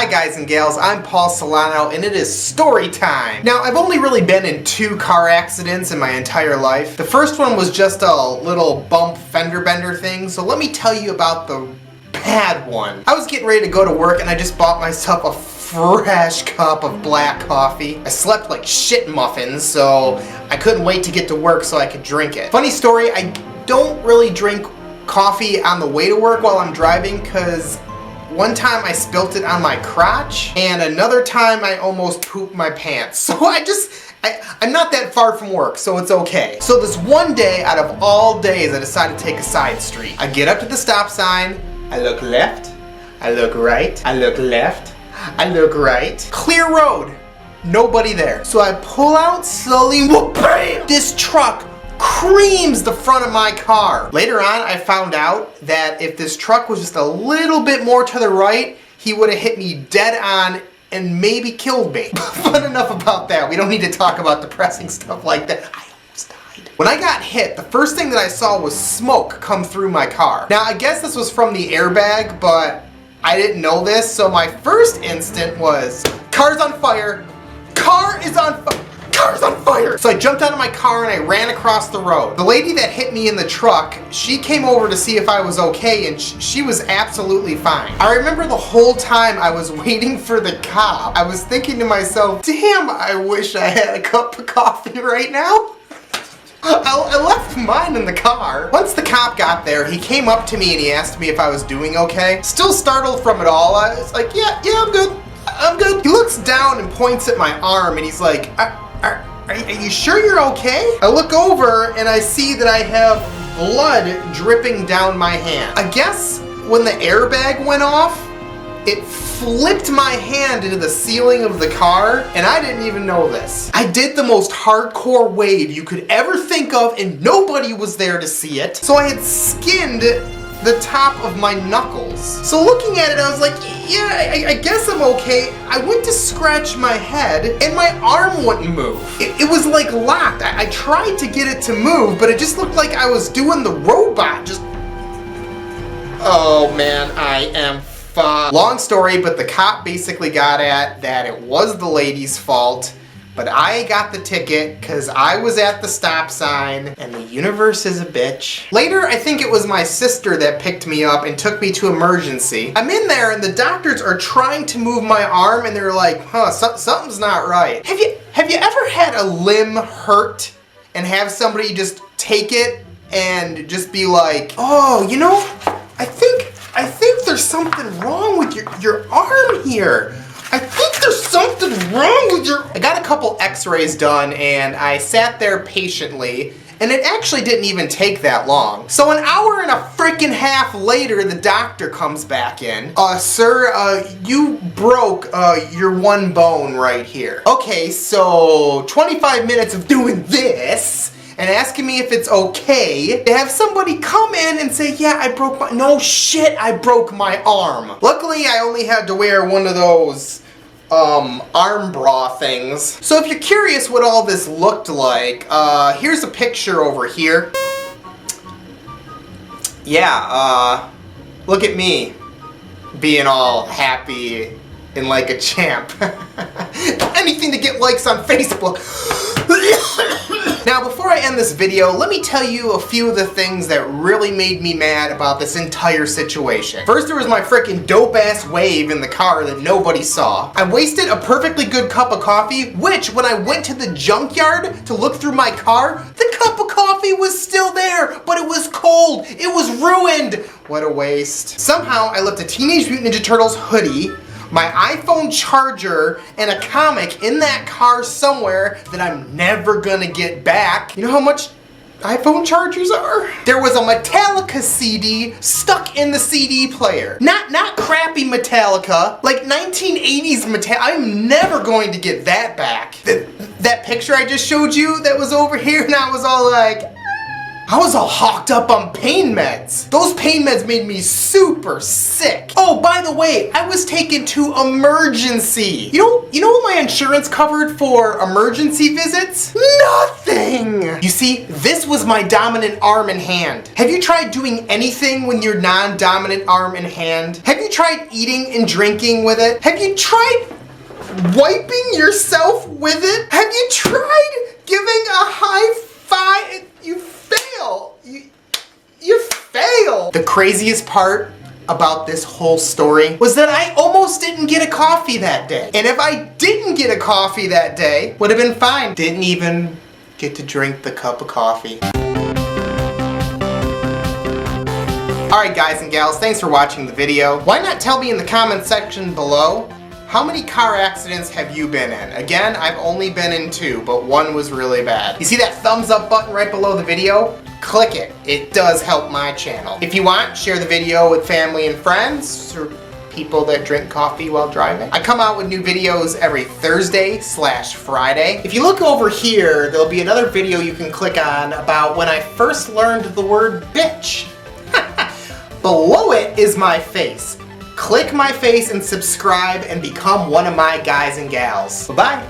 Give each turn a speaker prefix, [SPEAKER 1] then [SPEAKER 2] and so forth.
[SPEAKER 1] Hi guys and gals, I'm Paul Celano and it is story time. Now I've only really been in 2 car accidents in my entire life. The first one was just a little bump fender bender thing, so let me tell you about the bad one. I was getting ready to go to work and I just bought myself a fresh cup of black coffee. I slept like shit muffins, so I couldn't wait to get to work so I could drink it. Funny story, I don't really drink coffee on the way to work while I'm driving because one time I spilt it on my crotch, and another time I almost pooped my pants. So I'm not that far from work, so it's okay. So this one day, out of all days, I decided to take a side street. I get up to the stop sign, I look left, I look right, I look left, I look right. Clear road, nobody there. So I pull out slowly, whoop, bam! This truck creams the front of my car. Later on, I found out that if this truck was just a little bit more to the right, he would have hit me dead on and maybe killed me. But enough about that. We don't need to talk about depressing stuff like that. I almost died. When I got hit, the first thing that I saw was smoke come through my car. Now, I guess this was from the airbag, but I didn't know this, so my first instinct was, car's on fire, car is on fire. Car's on fire! So I jumped out of my car and I ran across the road. The lady that hit me in the truck, she came over to see if I was okay, and she was absolutely fine. I remember the whole time I was waiting for the cop, I was thinking to myself, damn, I wish I had a cup of coffee right now. I left mine in the car. Once the cop got there, he came up to me and he asked me if I was doing okay. Still startled from it all, I was like, yeah, I'm good. I'm good. He looks down and points at my arm and he's like, are you sure you're okay? I look over and I see that I have blood dripping down my hand. I guess when the airbag went off, it flipped my hand into the ceiling of the car, and I didn't even know this. I did the most hardcore wave you could ever think of, and nobody was there to see it. So I had skinned the top of my knuckles. So looking at it, I was like, yeah, I guess I'm okay. I went to scratch my head and my arm wouldn't move. It was like locked. I tried to get it to move, but it just looked like I was doing the robot. Oh man, I am fucked. Long story, but the cop basically got at that it was the lady's fault. But I got the ticket because I was at the stop sign and the universe is a bitch. Later, I think it was my sister that picked me up and took me to emergency. I'm in there and the doctors are trying to move my arm and they're like, something's not right. Have you ever had a limb hurt and have somebody just take it and just be like, oh, you know, I think there's something wrong with your arm here. I think there's something wrong with your... I got a couple x-rays done and I sat there patiently and it actually didn't even take that long. So an hour and a freaking half later, the doctor comes back in. Sir, you broke your one bone right here. Okay, so 25 minutes of doing this and asking me if it's okay to have somebody come in and say, yeah, I broke my... No shit, I broke my arm. Luckily, I only had to wear one of those arm bra things. So if you're curious what all this looked like, here's a picture over here. Yeah, look at me being all happy and like a champ. Anything to get likes on Facebook. Now, before I end this video, let me tell you a few of the things that really made me mad about this entire situation. First, there was my freaking dope-ass wave in the car that nobody saw. I wasted a perfectly good cup of coffee, which, when I went to the junkyard to look through my car, the cup of coffee was still there, but it was cold. It was ruined. What a waste. Somehow, I left a Teenage Mutant Ninja Turtles hoodie, my iPhone charger, and a comic in that car somewhere that I'm never gonna get back. You know how much iPhone chargers are? There was a Metallica CD stuck in the CD player. Not crappy Metallica, like 1980s Metallica. I'm never going to get that back. That picture I just showed you that was over here and I was all like, I was all hawked up on pain meds. Those pain meds made me super sick. Oh, by the way, I was taken to emergency. You know what my insurance covered for emergency visits? Nothing. You see, this was my dominant arm and hand. Have you tried doing anything when you're non-dominant arm and hand? Have you tried eating and drinking with it? Have you tried wiping yourself with it? Have you tried giving a high five? You fail. You fail. The craziest part about this whole story was that I almost didn't get a coffee that day. And if I didn't get a coffee that day, would have been fine. Didn't even get to drink the cup of coffee. Alright guys and gals, thanks for watching the video. Why not tell me in the comment section below, how many car accidents have you been in? Again, I've only been in 2, but one was really bad. You see that thumbs up button right below the video? Click it. It does help my channel. If you want, share the video with family and friends, or people that drink coffee while driving. I come out with new videos every Thursday/Friday. If you look over here, there'll be another video you can click on about when I first learned the word bitch. Below it is my face. Click my face and subscribe and become one of my guys and gals. Bye-bye.